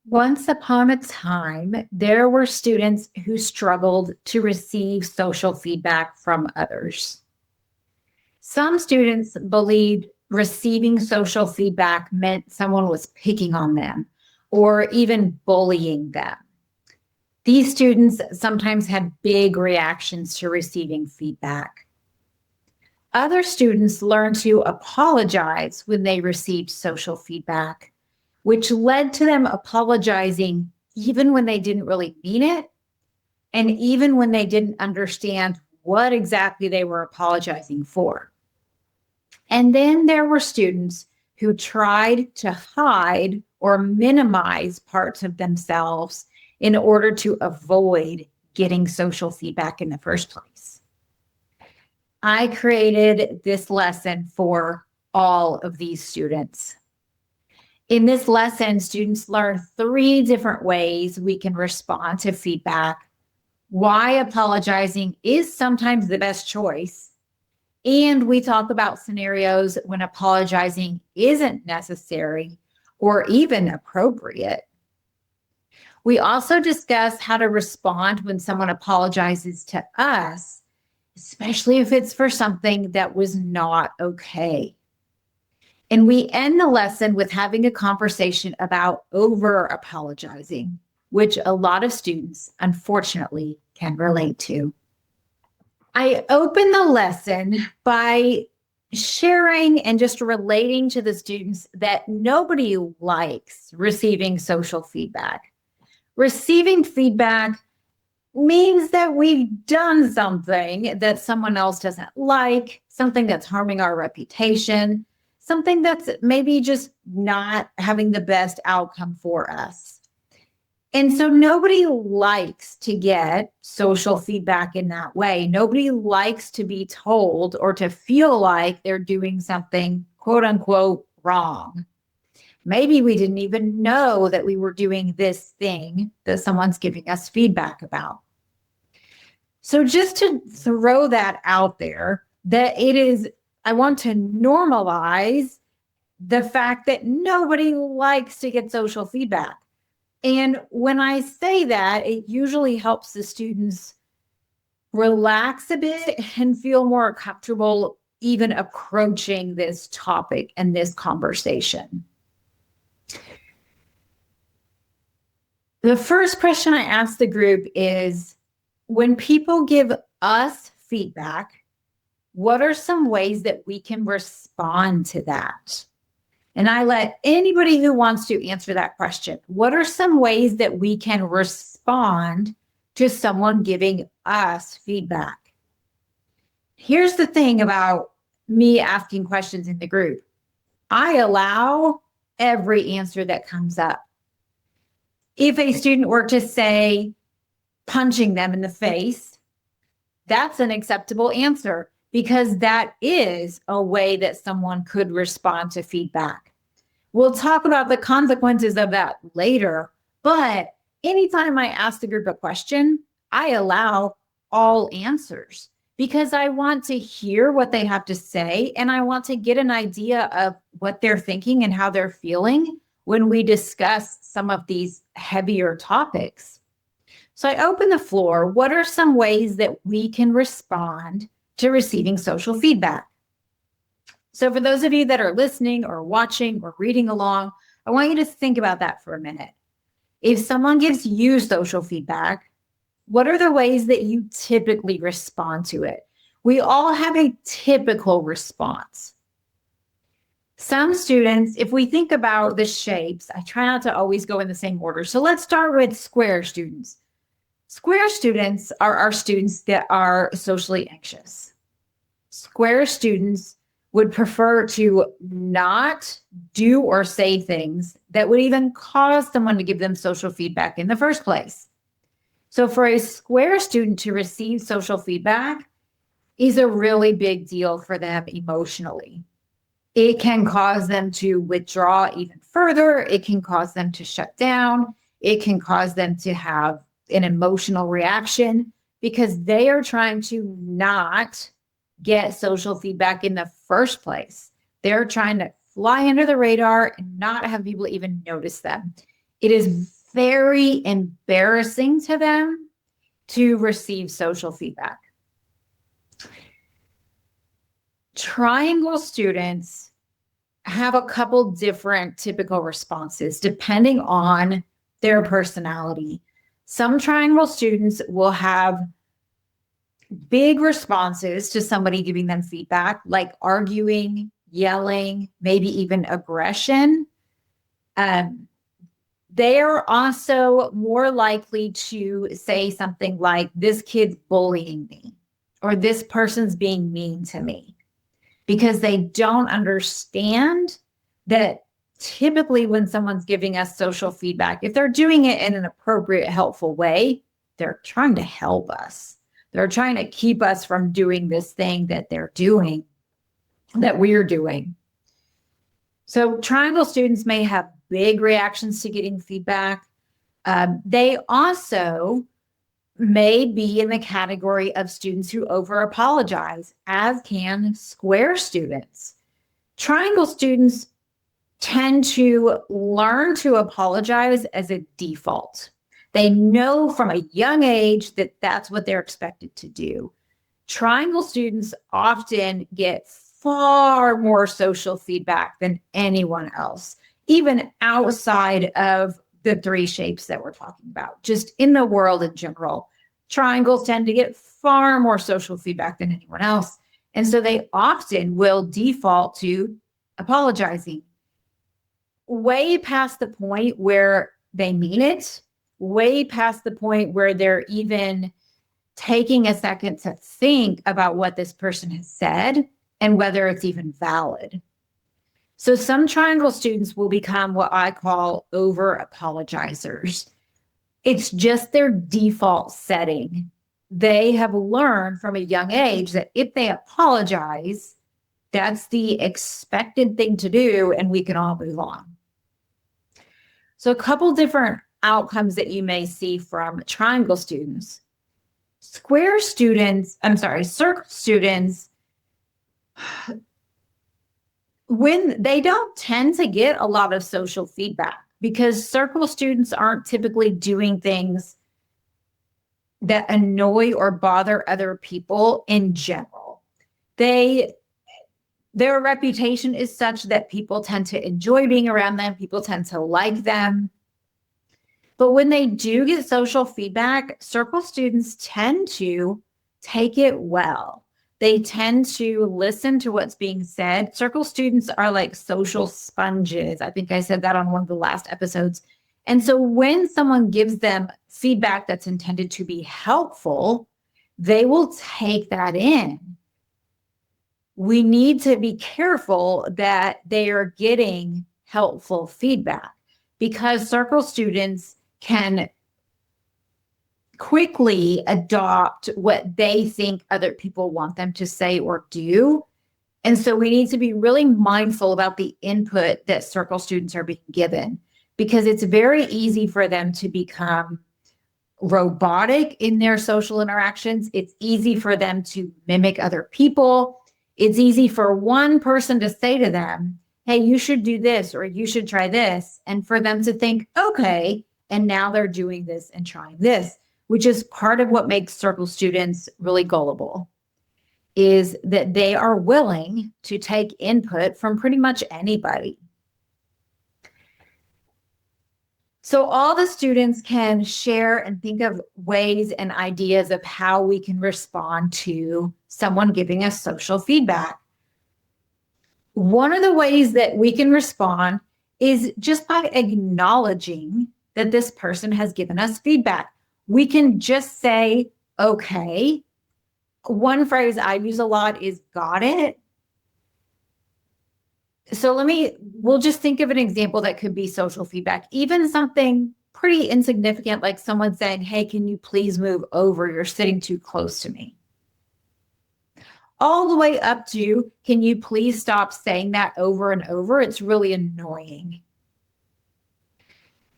Once upon a time, there were students who struggled to receive social feedback from others. Some students believed receiving social feedback meant someone was picking on them or even bullying them. These students sometimes had big reactions to receiving feedback. Other students learned to apologize when they received social feedback, which led to them apologizing even when they didn't really mean it, and even when they didn't understand what exactly they were apologizing for. And then there were students who tried to hide or minimize parts of themselves in order to avoid getting social feedback in the first place. I created this lesson for all of these students. In this lesson, students learn 3 different ways we can respond to feedback, why apologizing is sometimes the best choice, and we talk about scenarios when apologizing isn't necessary or even appropriate. We also discuss how to respond when someone apologizes to us, especially if it's for something that was not okay. And we end the lesson with having a conversation about over apologizing, which a lot of students, unfortunately, can relate to. I open the lesson by sharing and just relating to the students that nobody likes receiving social feedback. Receiving feedback means that we've done something that someone else doesn't like, something that's harming our reputation, something that's maybe just not having the best outcome for us. And so nobody likes to get social feedback in that way. Nobody likes to be told or to feel like they're doing something, quote unquote, wrong. Maybe we didn't even know that we were doing this thing that someone's giving us feedback about. So just to throw that out there, that I want to normalize the fact that nobody likes to get social feedback. And when I say that, it usually helps the students relax a bit and feel more comfortable even approaching this topic and this conversation. The first question I ask the group is, when people give us feedback, what are some ways that we can respond to that? And I let anybody who wants to answer that question. What are some ways that we can respond to someone giving us feedback? Here's the thing about me asking questions in the group. I allow every answer that comes up. If a student were to say punching them in the face, that's an acceptable answer, because that is a way that someone could respond to feedback. We'll talk about the consequences of that later, but anytime I ask the group a question, I allow all answers because I want to hear what they have to say, and I want to get an idea of what they're thinking and how they're feeling when we discuss some of these heavier topics. So I open the floor. What are some ways that we can respond to receiving social feedback? So for those of you that are listening or watching or reading along, I want you to think about that for a minute. If someone gives you social feedback, what are the ways that you typically respond to it? We all have a typical response. Some students, if we think about the shapes, I try not to always go in the same order. So let's start with square students. Square students are our students that are socially anxious. Square students would prefer to not do or say things that would even cause someone to give them social feedback in the first place. So for a square student to receive social feedback is a really big deal for them emotionally. It can cause them to withdraw even further. It can cause them to shut down. It can cause them to have an emotional reaction because they are trying to not get social feedback in the first place. They're trying to fly under the radar and not have people even notice them. It is very embarrassing to them to receive social feedback. Triangle students have a couple different typical responses depending on their personality. Some triangle students will have big responses to somebody giving them feedback, like arguing, yelling, maybe even aggression. They are also more likely to say something like, this kid's bullying me, or this person's being mean to me, because they don't understand that typically when someone's giving us social feedback, if they're doing it in an appropriate, helpful way, they're trying to help us. They're trying to keep us from doing this thing that they're doing, that we're doing. So triangle students may have big reactions to getting feedback. They also may be in the category of students who over apologize, as can square students. Triangle students tend to learn to apologize as a default. They know from a young age that that's what they're expected to do. Triangle students often get far more social feedback than anyone else, even outside of the three shapes that we're talking about. Just in the world in general, triangles tend to get far more social feedback than anyone else. And so they often will default to apologizing way past the point where they mean it, way past the point where they're even taking a second to think about what this person has said and whether it's even valid. So some triangle students will become what I call over apologizers. It's just their default setting. They have learned from a young age that if they apologize, that's the expected thing to do, and we can all move on. So a couple different outcomes that you may see from triangle students. Circle students, when they don't tend to get a lot of social feedback, because circle students aren't typically doing things that annoy or bother other people in general. Their reputation is such that people tend to enjoy being around them. People tend to like them. But when they do get social feedback, circle students tend to take it well. They tend to listen to what's being said. Circle students are like social sponges. I think I said that on one of the last episodes. And so when someone gives them feedback that's intended to be helpful, they will take that in. We need to be careful that they are getting helpful feedback, because circle students can quickly adopt what they think other people want them to say or do. And so we need to be really mindful about the input that circle students are being given, because it's very easy for them to become robotic in their social interactions. It's easy for them to mimic other people. It's easy for one person to say to them, hey, you should do this, or you should try this. And for them to think, okay, and now they're doing this and trying this, which is part of what makes circle students really gullible, is that they are willing to take input from pretty much anybody. So all the students can share and think of ways and ideas of how we can respond to someone giving us social feedback. One of the ways that we can respond is just by acknowledging that this person has given us feedback. We can just say, okay. One phrase I use a lot is got it. So we'll just think of an example that could be social feedback, even something pretty insignificant, like someone saying, hey, can you please move over? You're sitting too close to me. All the way up to, can you please stop saying that over and over? It's really annoying.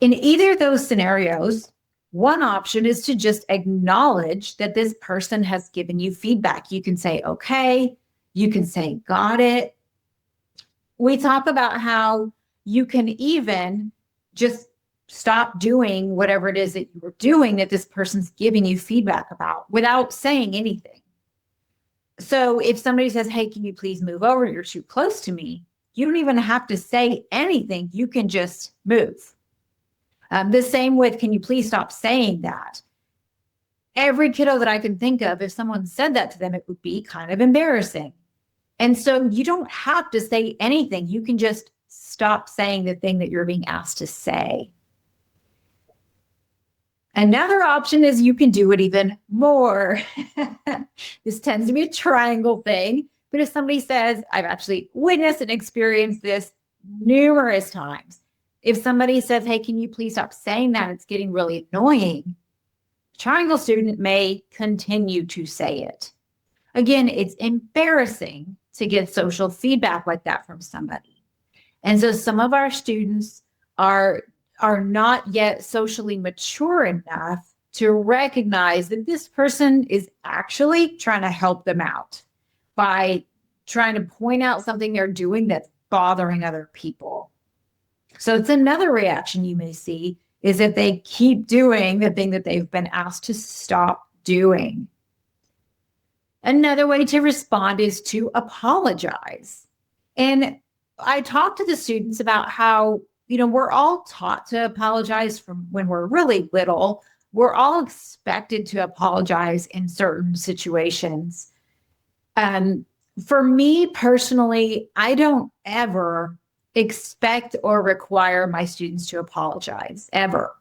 In either of those scenarios, one option is to just acknowledge that this person has given you feedback. You can say, okay. You can say, got it. We talk about how you can even just stop doing whatever it is that you were doing that this person's giving you feedback about without saying anything. So if somebody says, hey, can you please move over? You're too close to me. You don't even have to say anything. You can just move. The same with, can you please stop saying that? Every kiddo that I can think of, if someone said that to them, it would be kind of embarrassing. And so you don't have to say anything. You can just stop saying the thing that you're being asked to say. Another option is you can do it even more. This tends to be a triangle thing, but if somebody says, I've actually witnessed and experienced this numerous times. If somebody says, hey, can you please stop saying that? It's getting really annoying. The triangle student may continue to say it. Again, it's embarrassing to get social feedback like that from somebody. And so some of our students are not yet socially mature enough to recognize that this person is actually trying to help them out by trying to point out something they're doing that's bothering other people. So it's another reaction you may see is that they keep doing the thing that they've been asked to stop doing. Another way to respond is to apologize. And I talk to the students about how, we're all taught to apologize from when we're really little. We're all expected to apologize in certain situations. For me personally, I don't ever expect or require my students to apologize, ever.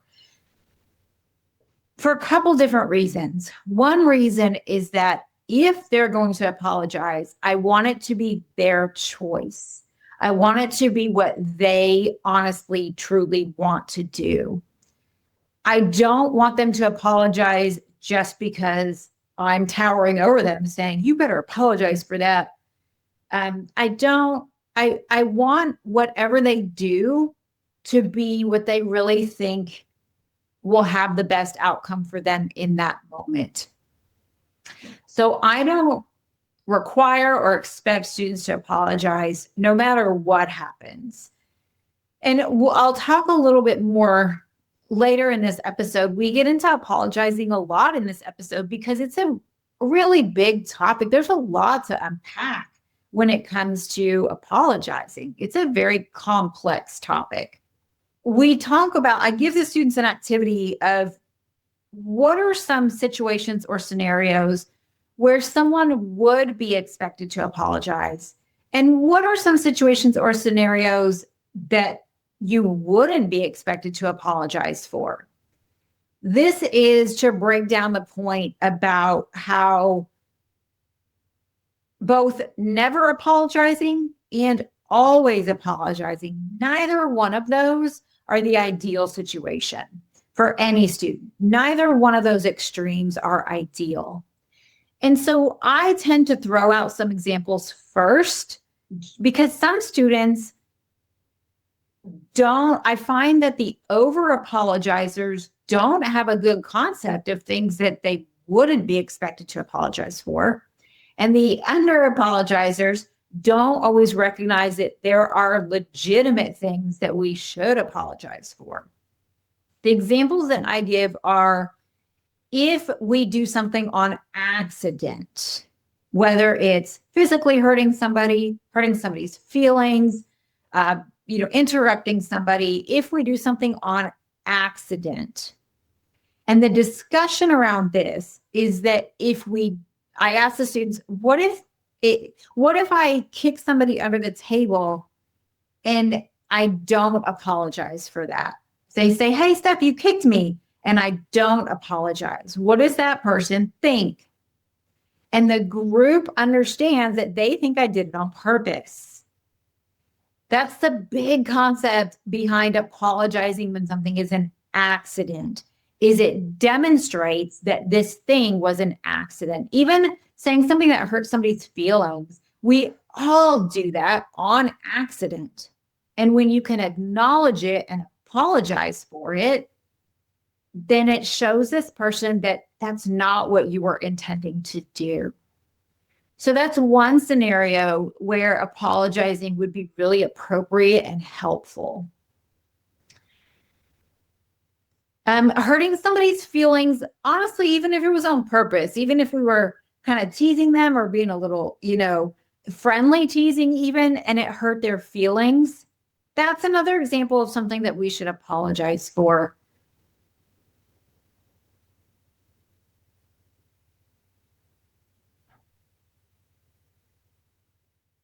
For a couple different reasons. One reason is that if they're going to apologize, I want it to be their choice. I want it to be what they honestly, truly want to do. I don't want them to apologize just because I'm towering over them saying, you better apologize for that. I want whatever they do to be what they really think will have the best outcome for them in that moment. So I don't require or expect students to apologize no matter what happens. And I'll talk a little bit more later in this episode. We get into apologizing a lot in this episode because it's a really big topic. There's a lot to unpack when it comes to apologizing. It's a very complex topic. I give the students an activity of what are some situations or scenarios where someone would be expected to apologize? And what are some situations or scenarios that you wouldn't be expected to apologize for? This is to break down the point about how both never apologizing and always apologizing, neither one of those are the ideal situation for any student. Neither one of those extremes are ideal. And so I tend to throw out some examples first because some students I find that the over apologizers don't have a good concept of things that they wouldn't be expected to apologize for. And the under apologizers don't always recognize that there are legitimate things that we should apologize for. The examples that I give are if we do something on accident, whether it's physically hurting somebody's feelings, interrupting somebody, if we do something on accident. And the discussion around this is that I ask the students, what if I kick somebody under the table and I don't apologize for that? They say, hey, Steph, you kicked me. And I don't apologize. What does that person think? And the group understands that they think I did it on purpose. That's the big concept behind apologizing when something is an accident, is it demonstrates that this thing was an accident. Even saying something that hurts somebody's feelings, we all do that on accident. And when you can acknowledge it and apologize for it, then it shows this person that that's not what you were intending to do. So that's one scenario where apologizing would be really appropriate and helpful. Hurting somebody's feelings, honestly, even if it was on purpose, even if we were kind of teasing them or being a little, friendly teasing even, and it hurt their feelings, that's another example of something that we should apologize for.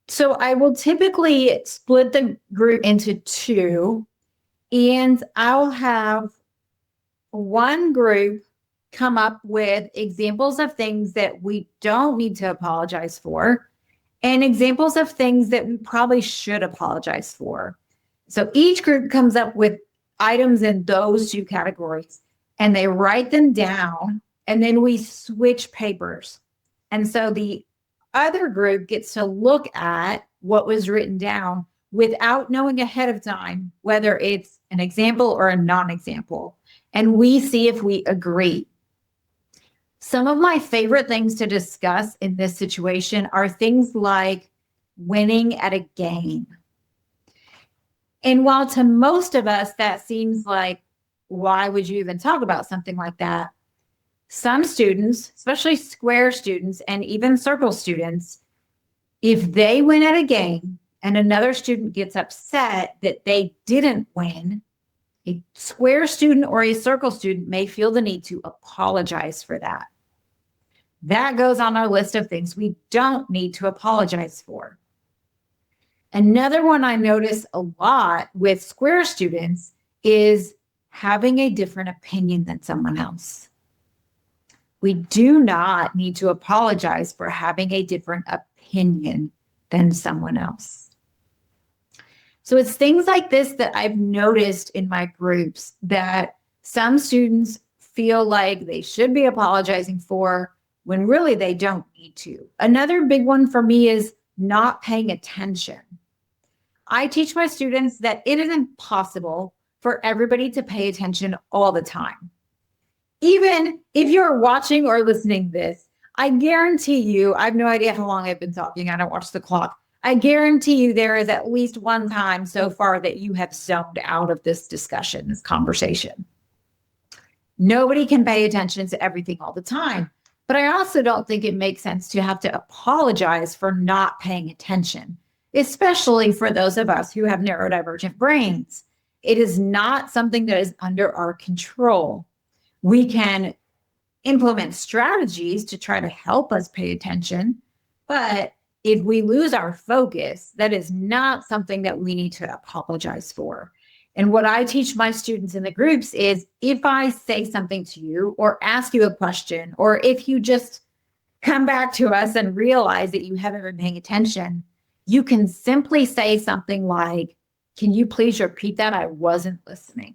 So I will typically split the group into two, and I'll have one group come up with examples of things that we don't need to apologize for and examples of things that we probably should apologize for. So each group comes up with items in those two categories and they write them down, and then we switch papers. And so the other group gets to look at what was written down without knowing ahead of time whether it's an example or a non-example. And we see if we agree. Some of my favorite things to discuss in this situation are things like winning at a game. And while to most of us that seems like, why would you even talk about something like that? Some students, especially square students and even circle students, if they win at a game and another student gets upset that they didn't win, a square student or a circle student may feel the need to apologize for that. That goes on our list of things we don't need to apologize for. Another one I notice a lot with square students is having a different opinion than someone else. We do not need to apologize for having a different opinion than someone else. So it's things like this that I've noticed in my groups that some students feel like they should be apologizing for when really they don't need to. Another big one for me is not paying attention. I teach my students that it isn't possible for everybody to pay attention all the time. Even if you're watching or listening to this, I guarantee you, I have no idea how long I've been talking. I don't watch the clock. I guarantee you there is at least one time so far that you have zoned out of this discussion, this conversation. Nobody can pay attention to everything all the time. But I also don't think it makes sense to have to apologize for not paying attention, especially for those of us who have neurodivergent brains. It is not something that is under our control. We can implement strategies to try to help us pay attention, but if we lose our focus, that is not something that we need to apologize for. And what I teach my students in the groups is if I say something to you or ask you a question, or if you just come back to us and realize that you haven't been paying attention, you can simply say something like, "Can you please repeat that? I wasn't listening."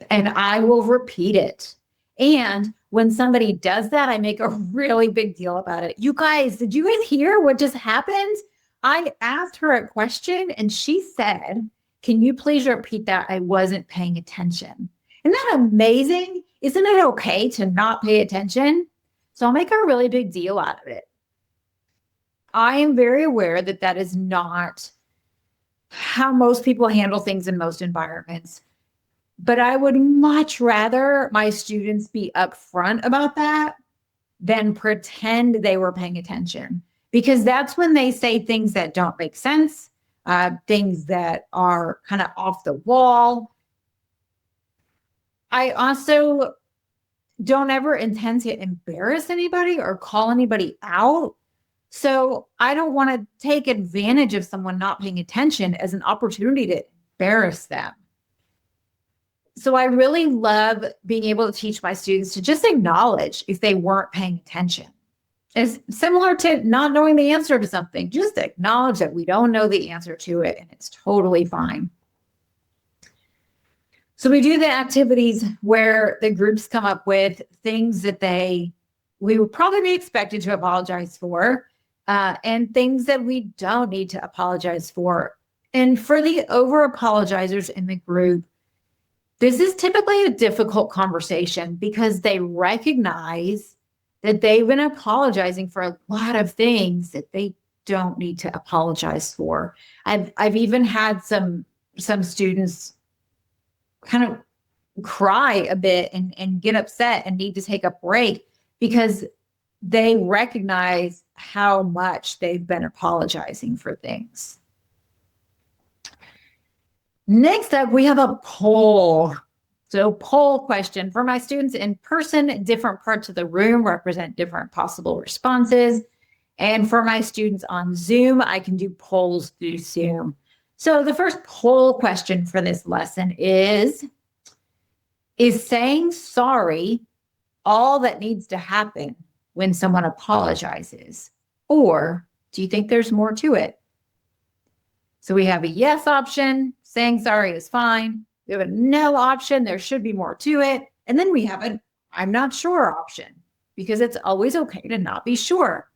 And I will repeat it. And when somebody does that, I make a really big deal about it. You guys, did you guys hear what just happened? I asked her a question and she said, "Can you please repeat that? I wasn't paying attention." Isn't that amazing? Isn't it okay to not pay attention? So I'll make a really big deal out of it. I am very aware that that is not how most people handle things in most environments. But I would much rather my students be upfront about that than pretend they were paying attention, because that's when they say things that don't make sense, things that are kind of off the wall. I also don't ever intend to embarrass anybody or call anybody out. So I don't want to take advantage of someone not paying attention as an opportunity to embarrass them. So I really love being able to teach my students to just acknowledge if they weren't paying attention. It's similar to not knowing the answer to something. Just acknowledge that we don't know the answer to it, and it's totally fine. So we do the activities where the groups come up with things that we would probably be expected to apologize for, and things that we don't need to apologize for. And for the over apologizers in the group, this is typically a difficult conversation because they recognize that they've been apologizing for a lot of things that they don't need to apologize for. I've even had some students kind of cry a bit and get upset and need to take a break because they recognize how much they've been apologizing for things. Next up, we have a poll. So poll question for my students in person, different parts of the room represent different possible responses. And for my students on Zoom, I can do polls through Zoom. So the first poll question for this lesson is saying sorry all that needs to happen when someone apologizes? Or do you think there's more to it? So we have a yes option, saying sorry is fine. We have a no option, there should be more to it. And then we have an I'm not sure option, because it's always okay to not be sure.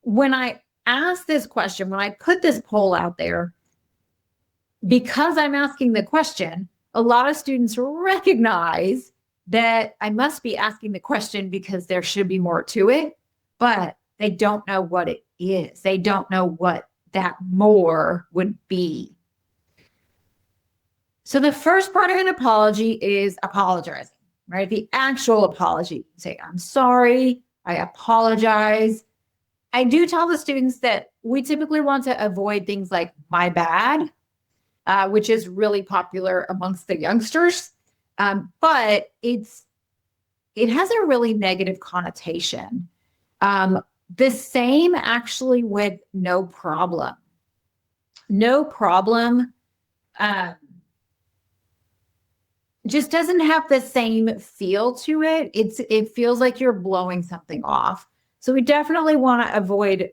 When I ask this question, when I put this poll out there, because I'm asking the question, a lot of students recognize that I must be asking the question because there should be more to it, but they don't know what it is. They don't know what that more would be. So the first part of an apology is apologizing, right? The actual apology. Say, I'm sorry, I apologize. I do tell the students that we typically want to avoid things like my bad, which is really popular amongst the youngsters. But it has a really negative connotation. The same actually with no problem. No problem just doesn't have the same feel to it. It feels like you're blowing something off. So we definitely want to avoid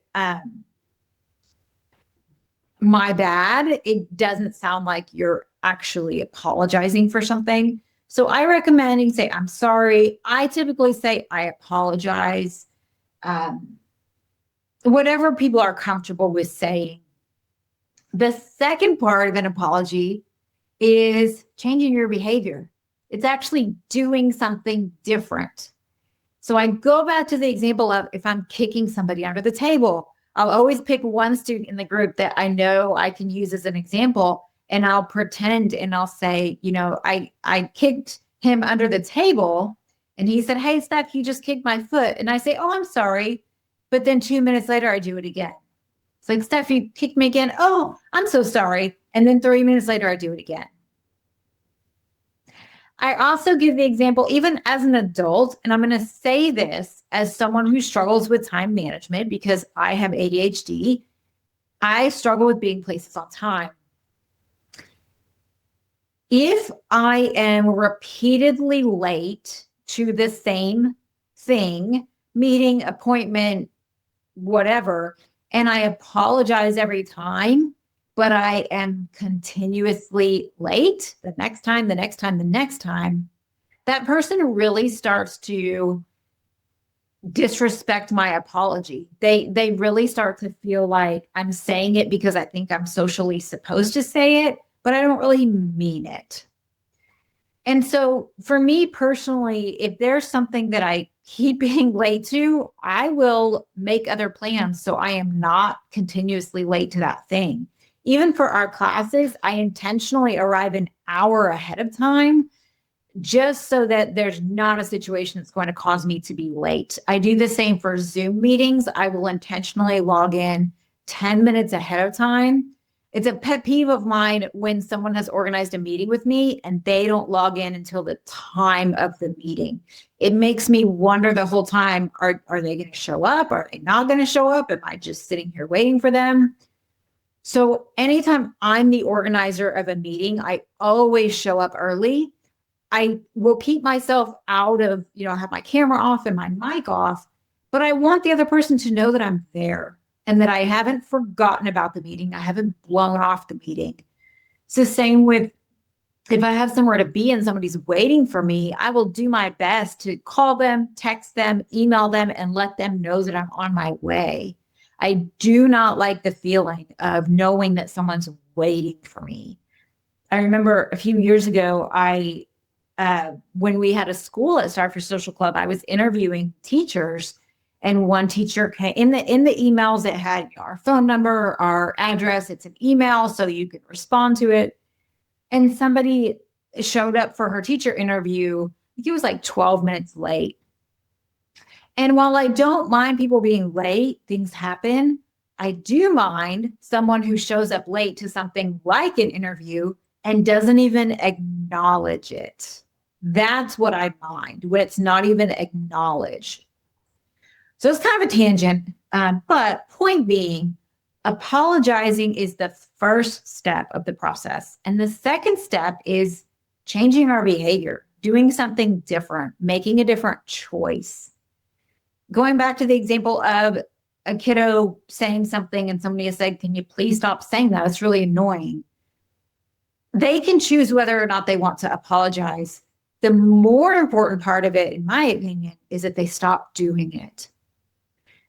my bad. It doesn't sound like you're actually apologizing for something. So I recommend you say, I'm sorry. I typically say, I apologize. Whatever people are comfortable with saying. The second part of an apology is changing your behavior. It's actually doing something different. So I go back to the example of if I'm kicking somebody under the table, I'll always pick one student in the group that I know I can use as an example, and I'll pretend and I'll say, I kicked him under the table, and he said, hey, Steph, you just kicked my foot. And I say, oh, I'm sorry. But then 2 minutes later, I do it again. It's like, Steph, you kicked me again. Oh, I'm so sorry. And then 3 minutes later, I do it again. I also give the example, even as an adult, and I'm going to say this as someone who struggles with time management because I have ADHD. I struggle with being places on time. If I am repeatedly late to the same thing, meeting, appointment, whatever, and I apologize every time, but I am continuously late the next time, that person really starts to disrespect my apology. They really start to feel like I'm saying it because I think I'm socially supposed to say it, but I don't really mean it. And so for me personally, if there's something that I keep being late to, I will make other plans so I am not continuously late to that thing. Even for our classes, I intentionally arrive an hour ahead of time just so that there's not a situation that's going to cause me to be late. I do the same for Zoom meetings. I will intentionally log in 10 minutes ahead of time. It's a pet peeve of mine when someone has organized a meeting with me and they don't log in until the time of the meeting. It makes me wonder the whole time, are they going to show up? Are they not going to show up? Am I just sitting here waiting for them? So anytime I'm the organizer of a meeting, I always show up early. I will keep myself out of, I have my camera off and my mic off, but I want the other person to know that I'm there and that I haven't forgotten about the meeting. I haven't blown off the meeting. It's the same with if I have somewhere to be and somebody's waiting for me, I will do my best to call them, text them, email them, and let them know that I'm on my way. I do not like the feeling of knowing that someone's waiting for me. I remember a few years ago, when we had a school at Starford Social Club, I was interviewing teachers, and one teacher came in the emails that had our phone number, our address. It's an email, so you can respond to it. and somebody showed up for her teacher interview. I think it was like 12 minutes late. And while I don't mind people being late, things happen. I do mind someone who shows up late to something like an interview and doesn't even acknowledge it. That's what I mind, when it's not even acknowledged. So it's kind of a tangent, but point being, apologizing is the first step of the process. And the second step is changing our behavior, doing something different, making a different choice. Going back to the example of a kiddo saying something and somebody has said, can you please stop saying that? It's really annoying. They can choose whether or not they want to apologize. The more important part of it, in my opinion, is that they stop doing it.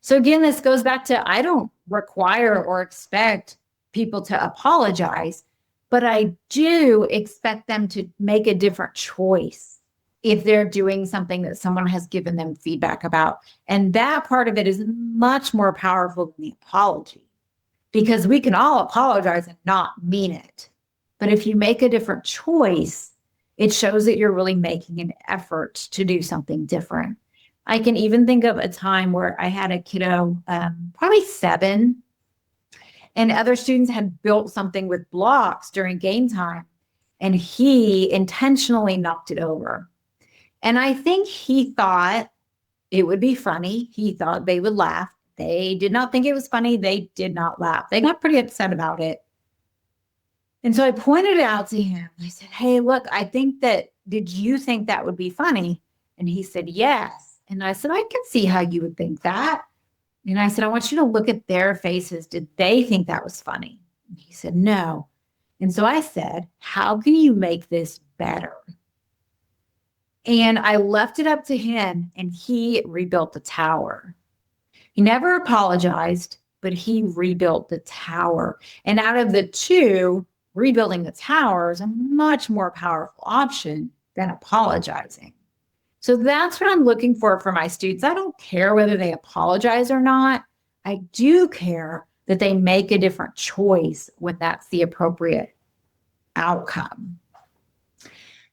So again, this goes back to, I don't require or expect people to apologize, but I do expect them to make a different choice if they're doing something that someone has given them feedback about. And that part of it is much more powerful than the apology, because we can all apologize and not mean it. But if you make a different choice, it shows that you're really making an effort to do something different. I can even think of a time where I had a kiddo, probably 7, and other students had built something with blocks during game time, and he intentionally knocked it over. And I think he thought it would be funny. He thought they would laugh. They did not think it was funny. They did not laugh. They got pretty upset about it. And so I pointed it out to him. I said, hey, look, did you think that would be funny? And he said, yes. And I said, I can see how you would think that. And I said, I want you to look at their faces. Did they think that was funny? And he said, no. And so I said, how can you make this better? And I left it up to him, and he rebuilt the tower. He never apologized, but he rebuilt the tower. And out of the two, rebuilding the tower is a much more powerful option than apologizing. So that's what I'm looking for my students. I don't care whether they apologize or not. I do care that they make a different choice when that's the appropriate outcome.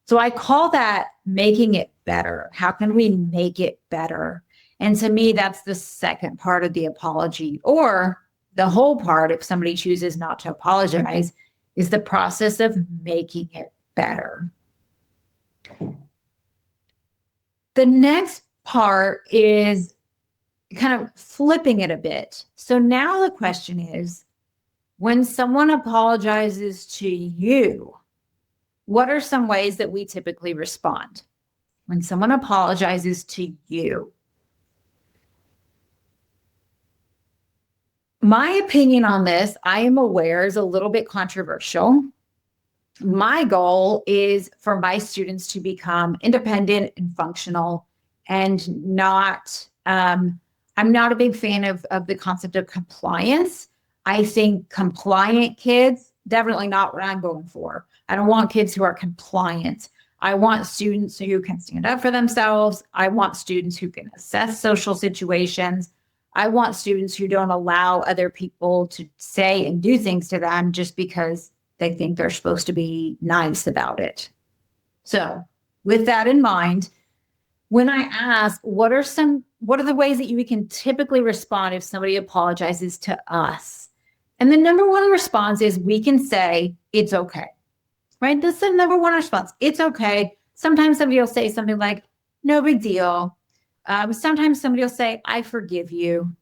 So I call that making it better. How can we make it better? And to me, that's the second part of the apology, or the whole part, if somebody chooses not to apologize, is the process of making it better. The next part is kind of flipping it a bit. So now the question is, when someone apologizes to you, what are some ways that we typically respond? When someone apologizes to you. My opinion on this, I am aware, is a little bit controversial. My goal is for my students to become independent and functional, and I'm not a big fan of the concept of compliance. I think compliant kids, definitely not what I'm going for. I don't want kids who are compliant. I want students who can stand up for themselves. I want students who can assess social situations. I want students who don't allow other people to say and do things to them just because they think they're supposed to be nice about it. So with that in mind, when I ask, what are the ways that we can typically respond if somebody apologizes to us? And the number one response is we can say, it's okay, right? That's the number one response. It's okay. Sometimes somebody will say something like, no big deal. Sometimes somebody will say, I forgive you.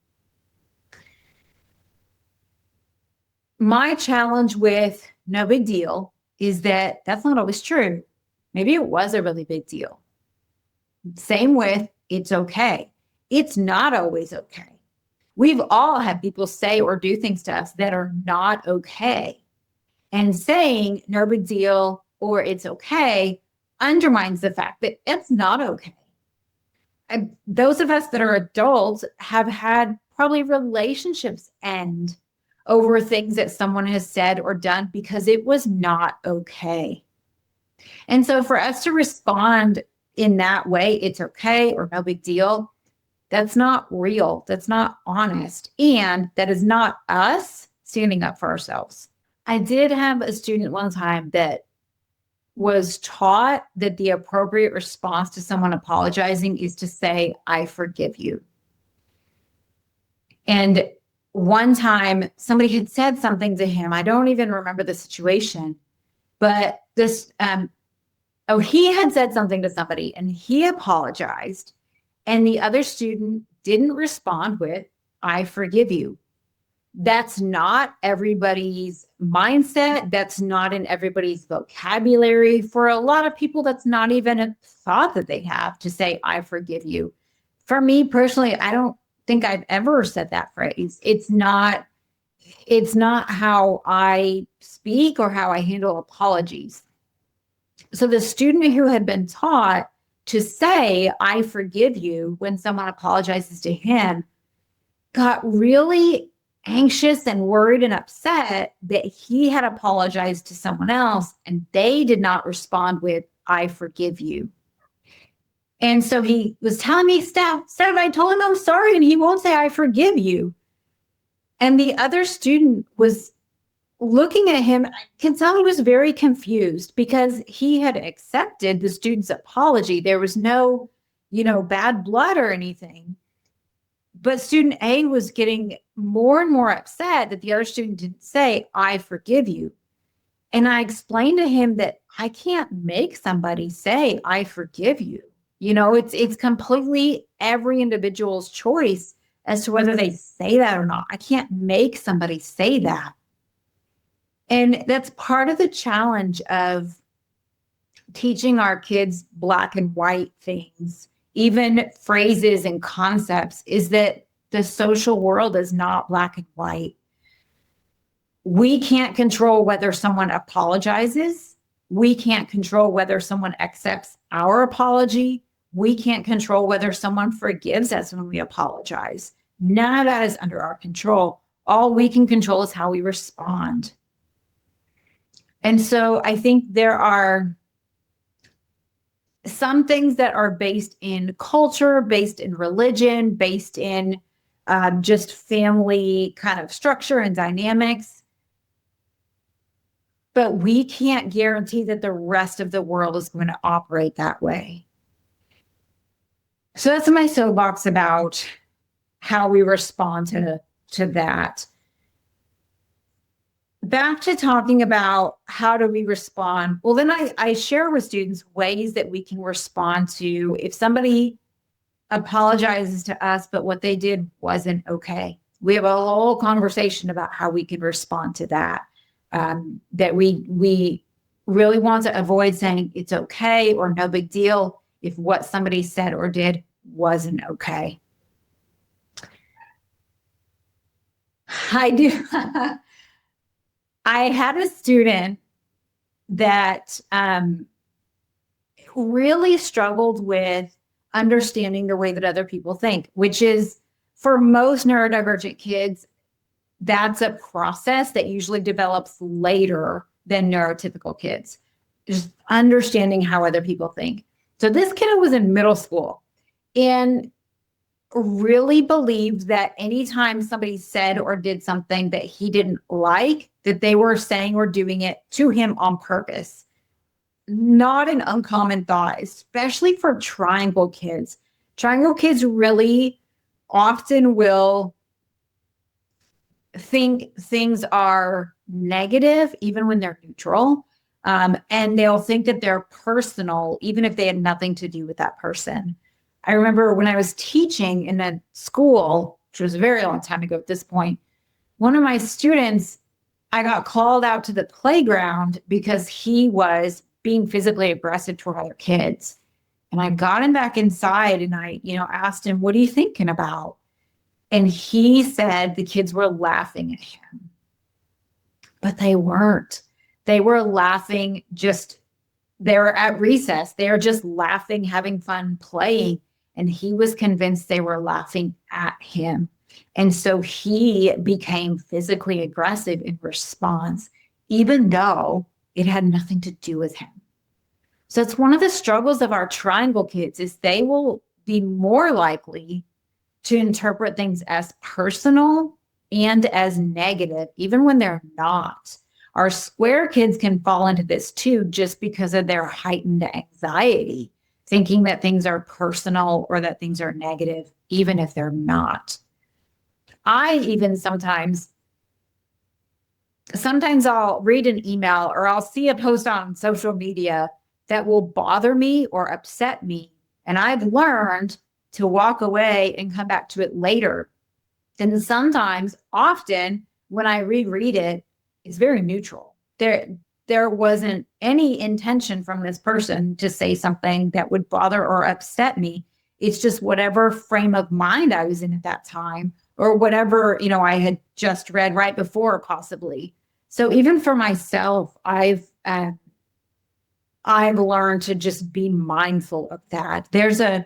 My challenge with no big deal is that that's not always true. Maybe it was a really big deal. Same with it's okay. It's not always okay. We've all had people say or do things to us that are not okay. And saying no big deal or it's okay undermines the fact that it's not okay. And those of us that are adults have had probably relationships end over things that someone has said or done because it was not okay. And so for us to respond in that way, it's okay or no big deal, that's not real. That's not honest. And that is not us standing up for ourselves. I did have a student one time that was taught that the appropriate response to someone apologizing is to say, I forgive you. And one time somebody had said something to him. I don't even remember the situation, but he had said something to somebody and he apologized. And the other student didn't respond with, I forgive you. That's not everybody's mindset. That's not in everybody's vocabulary. For a lot of people, that's not even a thought that they have to say, I forgive you. For me personally, I don't think I've ever said that phrase. It's not how I speak or how I handle apologies. So the student who had been taught to say, I forgive you when someone apologizes to him, got really anxious and worried and upset that he had apologized to someone else and they did not respond with, I forgive you. And so he was telling me, Steph, I told him I'm sorry and he won't say, I forgive you. And the other student was looking at him. I can tell he was very confused because he had accepted the student's apology. There was no, bad blood or anything. But student A was getting more and more upset that the other student didn't say, I forgive you. And I explained to him that I can't make somebody say, I forgive you. It's completely every individual's choice as to whether they say that or not. I can't make somebody say that. And that's part of the challenge of teaching our kids black and white things, even phrases and concepts, is that the social world is not black and white. We can't control whether someone apologizes. We can't control whether someone accepts our apology. We can't control whether someone forgives us when we apologize. None of that is under our control. All we can control is how we respond. And so I think there are some things that are based in culture, based in religion, based in just family kind of structure and dynamics. But we can't guarantee that the rest of the world is going to operate that way. So that's my soapbox about how we respond to that. Back to talking about how do we respond. Well, then I share with students ways that we can respond to if somebody apologizes to us, but what they did wasn't okay. We have a whole conversation about how we can respond to that. That we really want to avoid saying it's okay or no big deal if what somebody said or did wasn't okay. I do. I had a student that really struggled with understanding the way that other people think, which is for most neurodivergent kids, that's a process that usually develops later than neurotypical kids, just understanding how other people think. So this kid was in middle school and really believed that anytime somebody said or did something that he didn't like, that they were saying or doing it to him on purpose. Not an uncommon thought, especially for triangle kids. Triangle kids really often will think things are negative, even when they're neutral. And they'll think that they're personal, even if they had nothing to do with that person. I remember when I was teaching in a school, which was a very long time ago at this point, one of my students, I got called out to the playground because he was being physically aggressive toward other kids. And I got him back inside and I, asked him, what are you thinking about? And he said the kids were laughing at him, but they weren't. They were laughing they were at recess. They were just laughing, having fun, playing. And he was convinced they were laughing at him. And so he became physically aggressive in response, even though it had nothing to do with him. So it's one of the struggles of our triangle kids is they will be more likely to interpret things as personal and as negative, even when they're not. Our square kids can fall into this too, just because of their heightened anxiety, thinking that things are personal or that things are negative, even if they're not. I even sometimes I'll read an email or I'll see a post on social media that will bother me or upset me. And I've learned to walk away and come back to it later. And sometimes, often, when I reread it, it's very neutral. There wasn't any intention from this person to say something that would bother or upset me. It's just whatever frame of mind I was in at that time, or whatever, I had just read right before, possibly. So even for myself, I've learned to just be mindful of that. There's a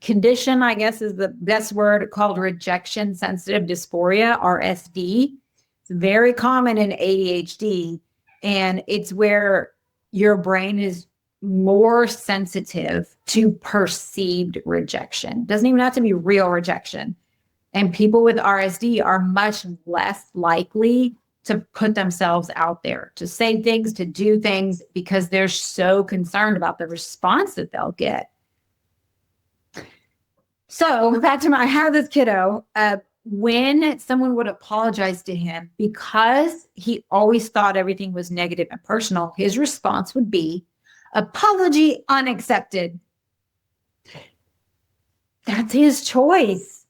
condition, I guess is the best word, called rejection sensitive dysphoria, RSD. It's very common in ADHD, and it's where your brain is more sensitive to perceived rejection. Doesn't even have to be real rejection. And people with RSD are much less likely to put themselves out there, to say things, to do things, because they're so concerned about the response that they'll get. So back to I have this kiddo, when someone would apologize to him, because he always thought everything was negative and personal, his response would be, apology unaccepted. That's his choice.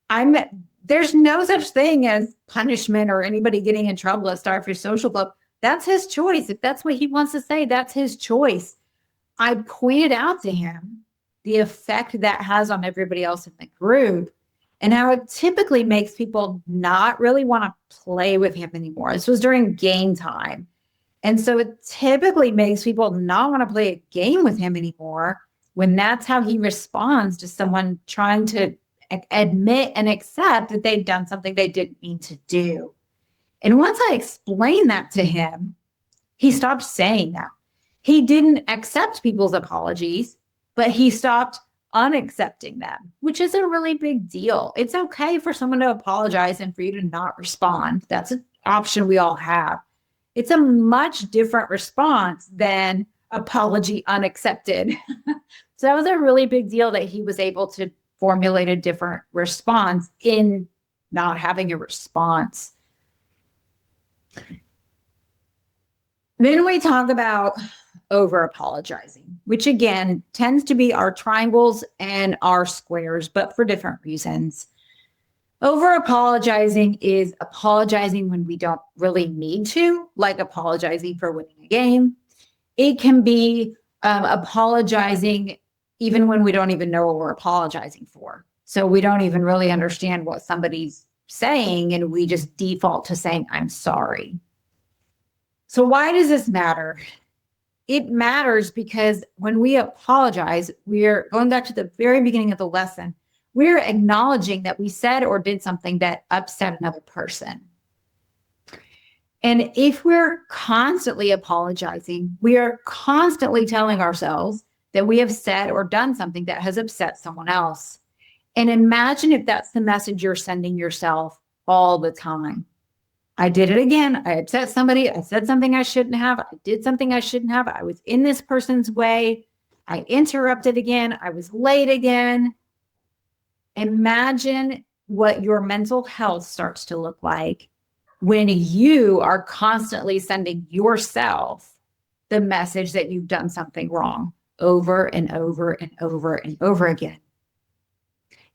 There's no such thing as punishment or anybody getting in trouble at Starfish Social Club. That's his choice. If that's what he wants to say, that's his choice. I pointed out to him the effect that has on everybody else in the group and how it typically makes people not really want to play with him anymore. This was during game time. And so it typically makes people not want to play a game with him anymore when that's how he responds to someone trying to admit and accept that they've done something they didn't mean to do. And once I explained that to him, he stopped saying that. He didn't accept people's apologies, but he stopped unaccepting them, which is a really big deal. It's okay for someone to apologize and for you to not respond. That's an option we all have. It's a much different response than apology unaccepted. So that was a really big deal that he was able to formulate a different response in not having a response. Then we talk about over apologizing, which again tends to be our triangles and our squares, but for different reasons. Over apologizing is apologizing when we don't really need to, like apologizing for winning a game. It can be apologizing even when we don't even know what we're apologizing for. So we don't even really understand what somebody's saying, and we just default to saying, I'm sorry. So why does this matter? It matters because when we apologize, we're going back to the very beginning of the lesson. We're acknowledging that we said or did something that upset another person. And if we're constantly apologizing, we are constantly telling ourselves that we have said or done something that has upset someone else. And imagine if that's the message you're sending yourself all the time. I did it again. I upset somebody. I said something I shouldn't have. I did something I shouldn't have. I was in this person's way. I interrupted again. I was late again. Imagine what your mental health starts to look like when you are constantly sending yourself the message that you've done something wrong over and over and over and over again.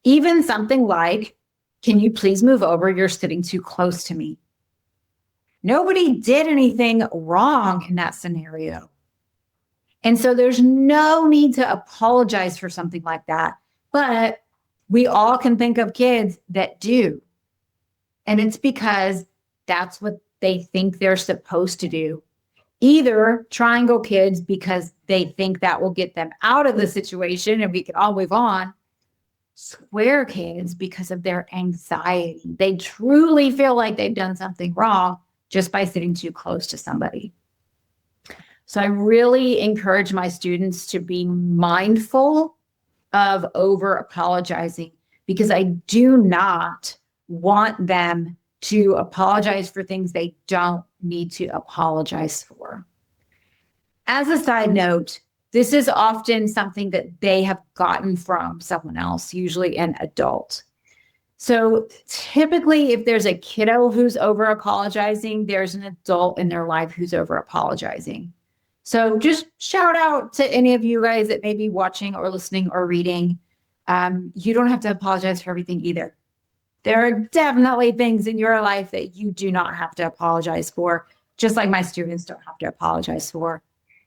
Even something like, can you please move over? You're sitting too close to me. Nobody did anything wrong in that scenario. And so there's no need to apologize for something like that. But we all can think of kids that do. And it's because that's what they think they're supposed to do. Either triangle kids because they think that will get them out of the situation and we can all move on. Square kids because of their anxiety. They truly feel like they've done something wrong just by sitting too close to somebody. So I really encourage my students to be mindful of over apologizing, because I do not want them to apologize for things they don't need to apologize for. As a side note, this is often something that they have gotten from someone else, usually an adult. So typically, if there's a kiddo who's over apologizing, there's an adult in their life who's over apologizing. So just shout out to any of you guys that may be watching or listening or reading. You don't have to apologize for everything either. There are definitely things in your life that you do not have to apologize for, just like my students don't have to apologize for.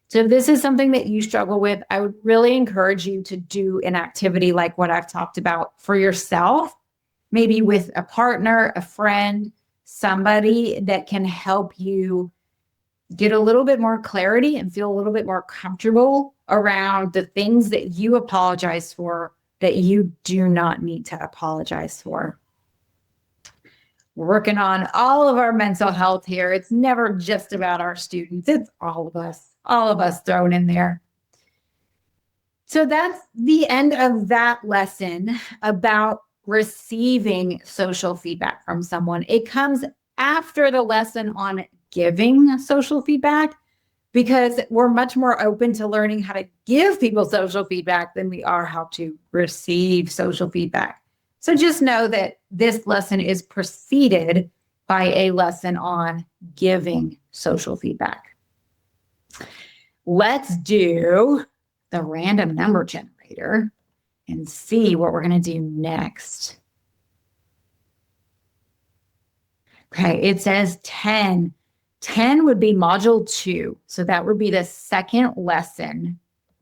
So if this is something that you struggle with, I would really encourage you to do an activity like what I've talked about for yourself, maybe with a partner, a friend, somebody that can help you get a little bit more clarity and feel a little bit more comfortable around the things that you apologize for that you do not need to apologize for. We're working on all of our mental health here. It's never just about our students. It's all of us thrown in there. So that's the end of that lesson about receiving social feedback from someone. It comes after the lesson on giving social feedback, because we're much more open to learning how to give people social feedback than we are how to receive social feedback. So just know that this lesson is preceded by a lesson on giving social feedback. Let's do the random number generator and see what we're going to do next. Okay, it says 10. 10 would be module 2. So that would be the second lesson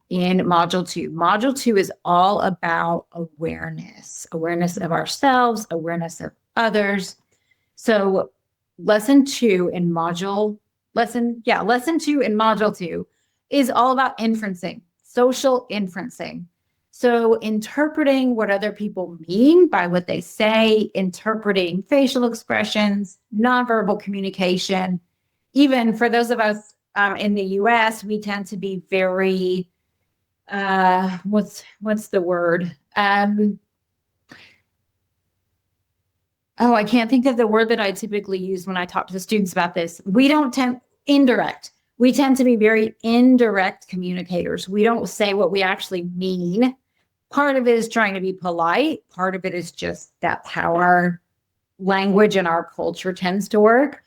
in module 2. Module 2 is all about awareness of ourselves, awareness of others. So lesson 2 in module 2 is all about inferencing, social inferencing. So interpreting what other people mean by what they say, interpreting facial expressions, nonverbal communication. Even for those of us in the US, we tend to be very, what's the word? I can't think of the word that I typically use when I talk to the students about this. Indirect. We tend to be very indirect communicators. We don't say what we actually mean. Part of it is trying to be polite. Part of it is just that's how our language and our culture tends to work.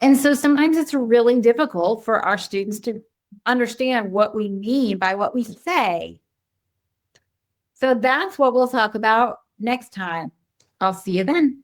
And so sometimes it's really difficult for our students to understand what we mean by what we say. So that's what we'll talk about next time. I'll see you then.